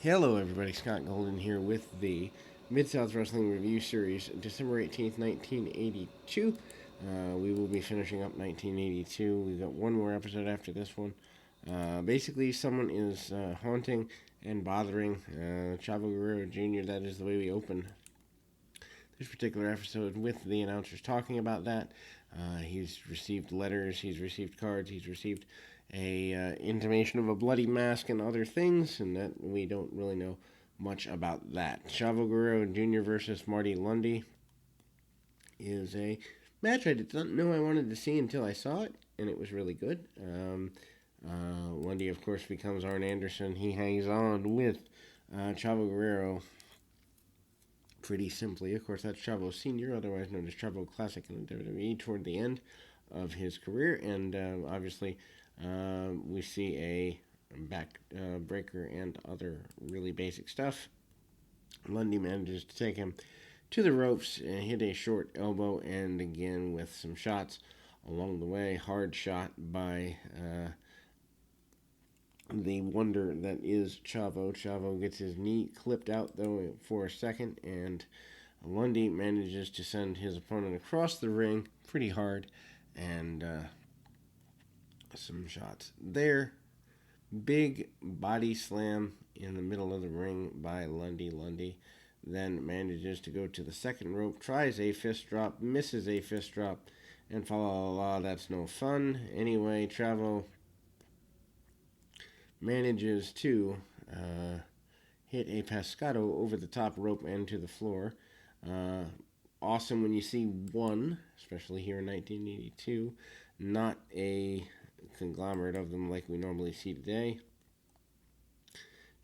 Hello, everybody. Scott Golden here with the Mid-South Wrestling Review Series, December 18th, 1982. We will be finishing up 1982. We've got one more episode after this one. Basically, someone is haunting and bothering Chavo Guerrero Jr. That is the way we open this particular episode, with the announcers talking about that. He's received letters, he's received cards, he's received a intimation of a bloody mask and other things, and that we don't really know much about that. Chavo Guerrero Jr. versus Marty Lundy is a match I did not know I wanted to see until I saw it, and it was really good. Lundy, of course, becomes Arn Anderson. He hangs on with Chavo Guerrero pretty simply. Of course, that's Chavo Sr., otherwise known as Chavo Classic in the WWE, toward the end of his career. And obviously, we see a back breaker and other really basic stuff. Lundy manages to take him to the ropes and hit a short elbow, and again with some shots along the way. Hard shot by the wonder that is Chavo. Chavo gets his knee clipped out, though, for a second, and Lundy manages to send his opponent across the ring pretty hard, and some shots there. Big body slam in the middle of the ring by Lundy. Lundy then manages to go to the second rope, tries a fist drop, misses a fist drop, and fa la la la, that's no fun. Anyway, Chavo manages to hit a pescado over the top rope and to the floor. Awesome when you see one, especially here in 1982, not a conglomerate of them like we normally see today.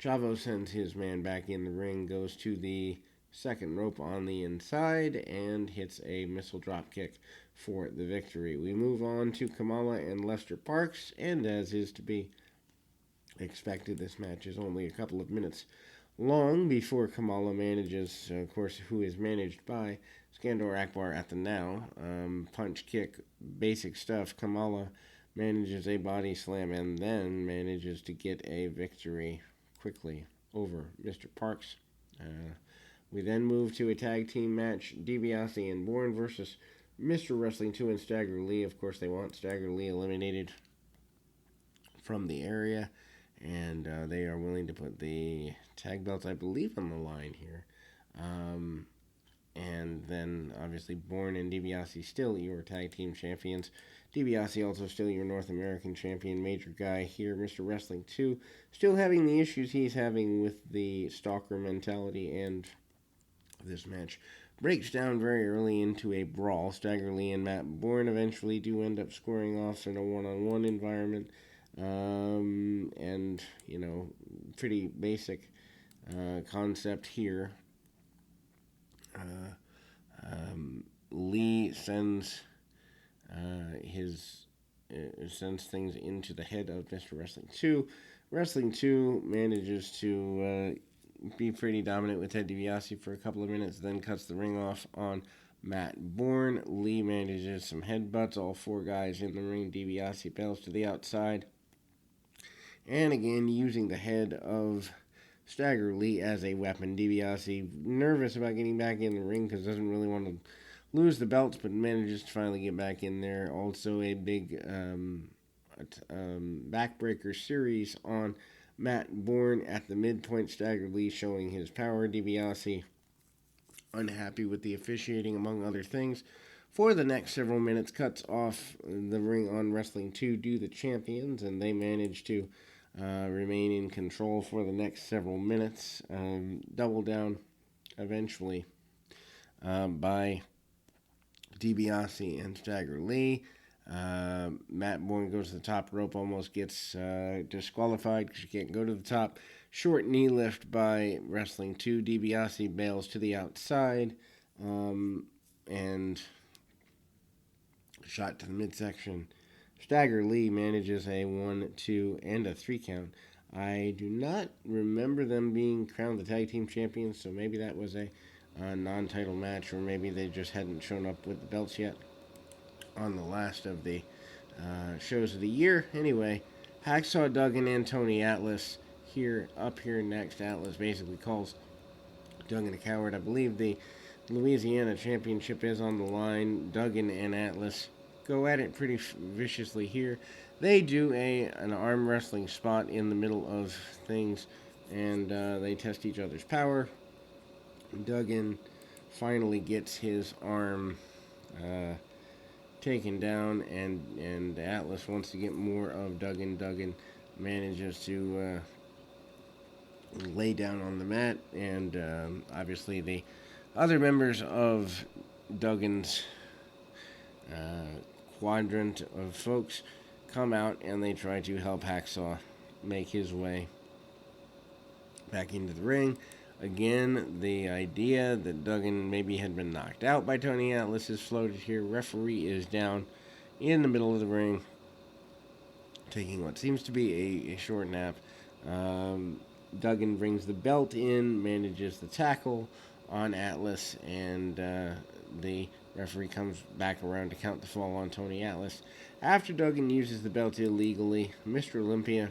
Chavo sends his man back in the ring, goes to the second rope on the inside, and hits a missile drop kick for the victory. We move on to Kamala and Lester Parks, and as is to be expected, this match is only a couple of minutes long before Kamala manages, of course, who is managed by Skandor Akbar at the now. Punch, kick, basic stuff. Kamala manages a body slam and then manages to get a victory quickly over Mr. Parks. We then move to a tag team match, DiBiase and Bourne versus Mr. Wrestling 2 and Stagger Lee. Of course, they want Stagger Lee eliminated from the area, and they are willing to put the tag belts, I believe, on the line here. And then, obviously, Bourne and DiBiase still your tag team champions. DiBiase also still your North American champion. Major guy here, Mr. Wrestling 2, still having the issues he's having with the stalker mentality, and this match breaks down very early into a brawl. Stagger Lee and Matt Bourne eventually do end up scoring off in a one-on-one environment. And, pretty basic concept here. Lee sends sends things into the head of Mr. Wrestling 2. Wrestling 2 manages to be pretty dominant with Ted DiBiase for a couple of minutes, then cuts the ring off on Matt Bourne. Lee manages some headbutts, all four guys in the ring. DiBiase bails to the outside, and again using the head of Stagger Lee as a weapon. DiBiase nervous about getting back in the ring because doesn't really want to lose the belts, but manages to finally get back in there. Also a big backbreaker series on Matt Bourne at the midpoint. Stagger Lee showing his power. DiBiase unhappy with the officiating, among other things. For the next several minutes, cuts off the ring on Wrestling 2, do the champions, and they manage to remain in control for the next several minutes. Double down eventually by DiBiase and Stagger Lee. Matt Bourne goes to the top rope, almost gets disqualified because you can't go to the top. Short knee lift by Wrestling 2. DiBiase bails to the outside, and shot to the midsection. Stagger Lee manages a 1, 2, and a 3 count. I do not remember them being crowned the tag team champions, so maybe that was a non-title match, or maybe they just hadn't shown up with the belts yet on the last of the shows of the year. Anyway, Hacksaw Duggan and Tony Atlas here. Up here next, Atlas basically calls Duggan a coward. I believe the Louisiana Championship is on the line. Duggan and Atlas go at it pretty viciously here. They do an arm wrestling spot in the middle of things, and they test each other's power. Duggan finally gets his arm taken down, and Atlas wants to get more of Duggan. Duggan manages to lay down on the mat, and obviously the other members of Duggan's quadrant of folks come out and they try to help Hacksaw make his way back into the ring. Again, the idea that Duggan maybe had been knocked out by Tony Atlas is floated here. Referee is down in the middle of the ring, taking what seems to be a short nap. Duggan brings the belt in, manages the tackle on Atlas, and the referee comes back around to count the fall on Tony Atlas. After Duggan uses the belt illegally, Mr. Olympia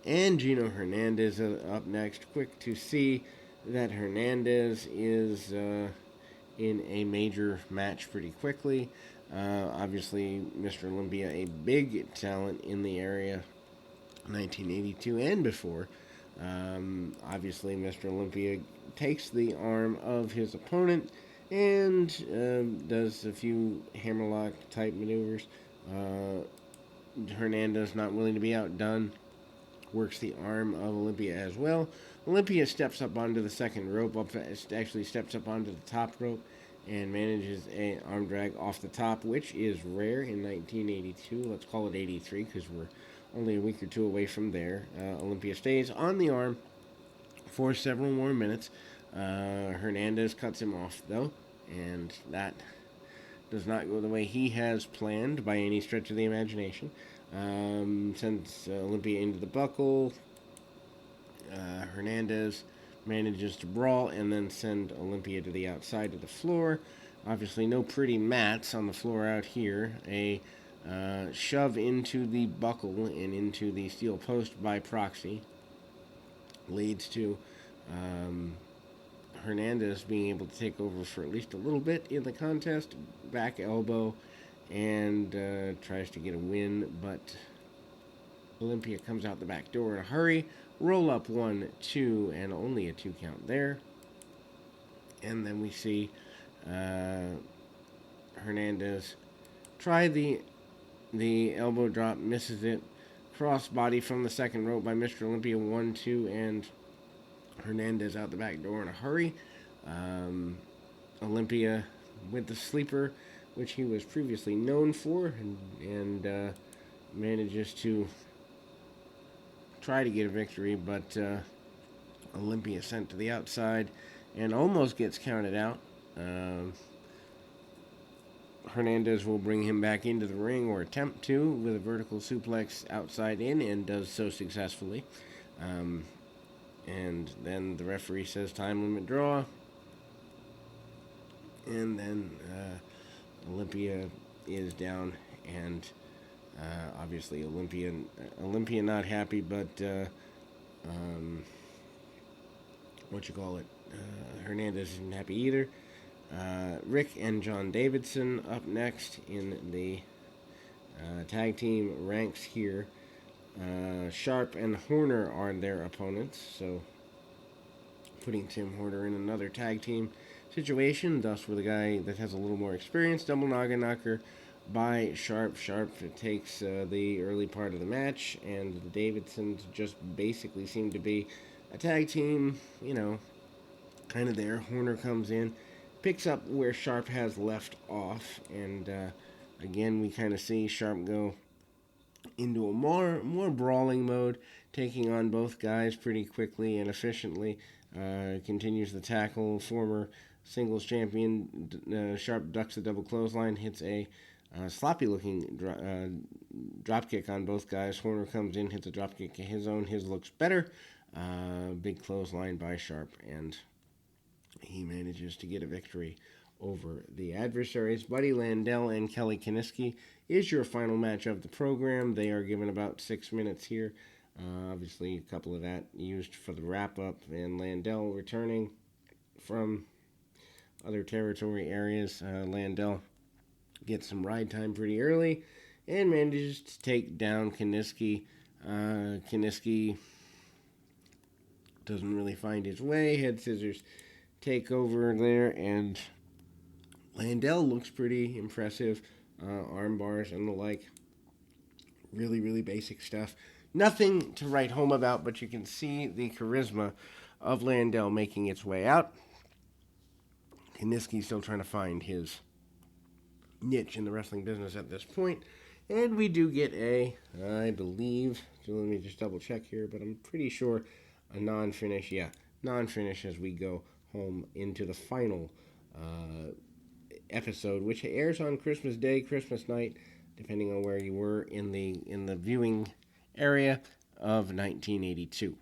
and Gino Hernandez up next. Quick to see that Hernandez is in a major match pretty quickly. Obviously, Mr. Olympia, a big talent in the area, 1982 and before. Obviously, Mr. Olympia takes the arm of his opponent and does a few hammerlock type maneuvers. Hernandez, not willing to be outdone, works the arm of Olympia as well. Olympia steps up onto the second rope, actually steps up onto the top rope, and manages an arm drag off the top, which is rare in 1982. Let's call it 83 because we're only a week or two away from there. Olympia stays on the arm for several more minutes. Hernandez cuts him off, though, and that does not go the way he has planned by any stretch of the imagination. Sends Olympia into the buckle. Hernandez manages to brawl and then send Olympia to the outside of the floor. Obviously, no pretty mats on the floor out here. A shove into the buckle and into the steel post by proxy leads to Hernandez being able to take over for at least a little bit in the contest. Back elbow and tries to get a win, but Olympia comes out the back door in a hurry. Roll up 1, 2, and only a 2 count there. And then we see Hernandez try the elbow drop, misses it. Cross body from the second rope by Mr. Olympia, 1, 2, and Hernandez out the back door in a hurry. Olympia with the sleeper, which he was previously known for, and manages to try to get a victory, but Olympia sent to the outside and almost gets counted out. Hernandez will bring him back into the ring, or attempt to, with a vertical suplex outside in, and does so successfully. And then the referee says time limit draw. And then Olympia is down, and obviously Olympia not happy, but Hernandez isn't happy either. Rick and John Davidson up next in the tag team ranks here. Sharp and Horner are their opponents, so putting Tim Horner in another tag team situation, thus with a guy that has a little more experience. Double noggin knocker by Sharp. Sharp takes the early part of the match, and the Davidsons just basically seem to be a tag team, kind of there. Horner comes in, picks up where Sharp has left off, and again we kind of see Sharp go into a more brawling mode, taking on both guys pretty quickly and efficiently. Continues the tackle. Former singles champion Sharp ducks the double clothesline, hits a sloppy-looking drop kick on both guys. Horner comes in, hits a drop kick of his own. His looks better. Big clothesline by Sharp, and he manages to get a victory over the adversaries. Buddy Landell and Kelly Kiniski is your final match of the program. They are given about 6 minutes here. Obviously, a couple of that used for the wrap up, and Landell returning from other territory areas. Landell gets some ride time pretty early and manages to take down Kaniski. Kaniski doesn't really find his way. Head scissors take over there, and Landell looks pretty impressive. Arm bars and the like. Really, really basic stuff. Nothing to write home about, but you can see the charisma of Landell making its way out. Kaniski's still trying to find his niche in the wrestling business at this point. And we do get I believe, so let me just double check here, but I'm pretty sure a non-finish. Yeah, non-finish as we go home into the final episode, which airs on Christmas Day, Christmas night, depending on where you were in the viewing area of 1982.